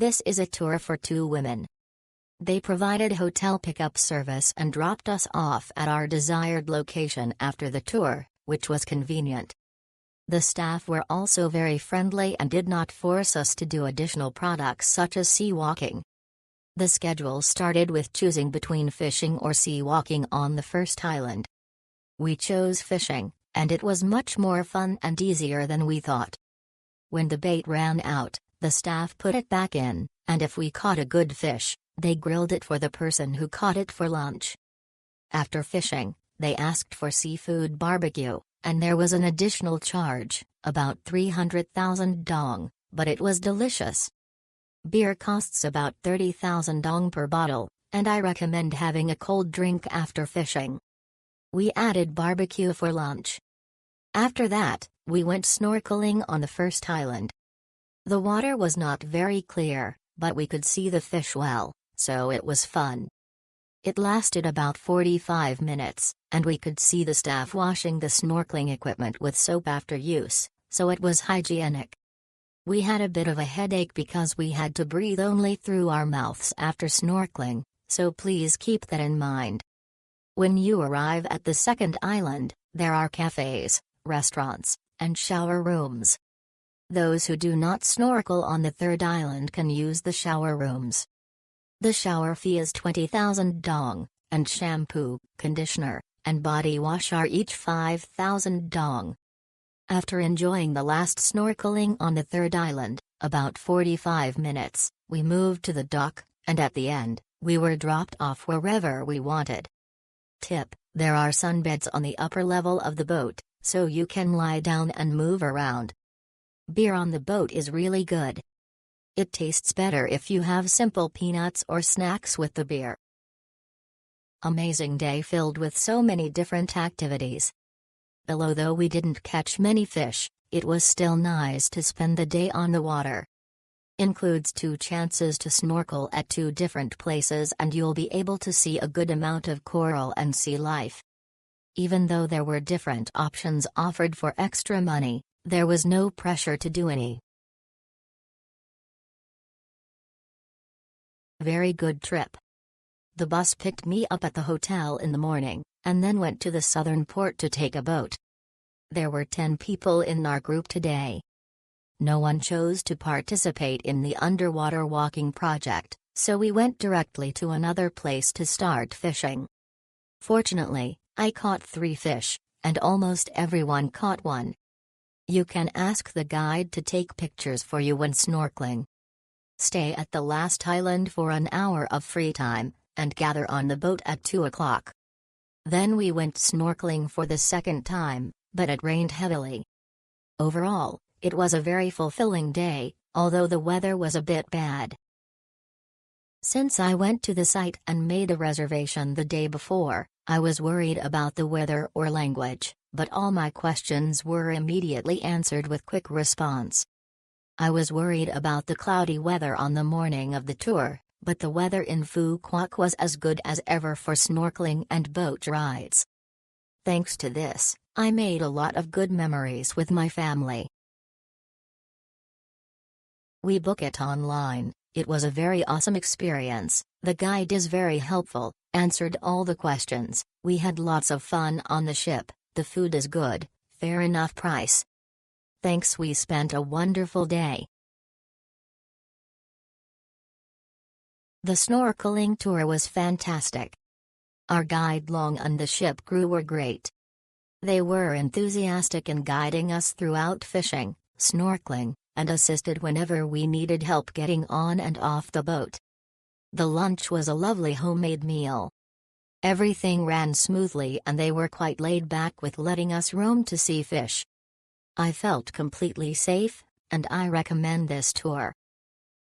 This is a tour for 2 women. They provided hotel pickup service and dropped us off at our desired location after the tour, which was convenient. The staff were also very friendly and did not force us to do additional products such as sea walking. The schedule started with choosing between fishing or sea walking on the first island. We chose fishing, and it was much more fun and easier than we thought. When the bait ran out, the staff put it back in, and if we caught a good fish, they grilled it for the person who caught it for lunch. After fishing, they asked for seafood barbecue, and there was an additional charge, about 300,000 dong, but it was delicious. Beer costs about 30,000 dong per bottle, and I recommend having a cold drink after fishing. We added barbecue for lunch. After that, we went snorkeling on the first island. The water was not very clear, but we could see the fish well, so it was fun. It lasted about 45 minutes, and we could see the staff washing the snorkeling equipment with soap after use, so it was hygienic. We had a bit of a headache because we had to breathe only through our mouths after snorkeling, so please keep that in mind. When you arrive at the second island, there are cafes, restaurants, and shower rooms. Those who do not snorkel on the third island can use the shower rooms. The shower fee is 20,000 dong, and shampoo, conditioner, and body wash are each 5,000 dong. After enjoying the last snorkeling on the third island, about 45 minutes, we moved to the dock, and at the end, we were dropped off wherever we wanted. Tip: there are sunbeds on the upper level of the boat, so you can lie down and move around. Beer on the boat is really good. It tastes better if you have simple peanuts or snacks with the beer. Amazing day filled with so many different activities. Although we didn't catch many fish, it was still nice to spend the day on the water. Includes 2 chances to snorkel at 2 different places, and you'll be able to see a good amount of coral and sea life. Even though there were different options offered for extra money, there was no pressure to do any. Very good trip. The bus picked me up at the hotel in the morning, and then went to the southern port to take a boat. There were 10 people in our group today. No one chose to participate in the underwater walking project, so we went directly to another place to start fishing. Fortunately, I caught 3 fish, and almost everyone caught 1. You can ask the guide to take pictures for you when snorkeling. Stay at the last island for an hour of free time, and gather on the boat at 2 o'clock. Then we went snorkeling for the second time, but it rained heavily. Overall, it was a very fulfilling day, although the weather was a bit bad. Since I went to the site and made a reservation the day before, I was worried about the weather or language, but all my questions were immediately answered with quick response. I was worried about the cloudy weather on the morning of the tour, but the weather in Phu Quoc was as good as ever for snorkeling and boat rides. Thanks to this, I made a lot of good memories with my family. We book it online. It was a very awesome experience. The guide is very helpful, answered all the questions. We had lots of fun on the ship. The food is good, fair enough price. Thanks, we spent a wonderful day. The snorkeling tour was fantastic. Our guide Long and the ship crew were great. They were enthusiastic in guiding us throughout fishing, snorkeling, and assisted whenever we needed help getting on and off the boat. The lunch was a lovely homemade meal. Everything ran smoothly and they were quite laid back with letting us roam to see fish. I felt completely safe, and I recommend this tour.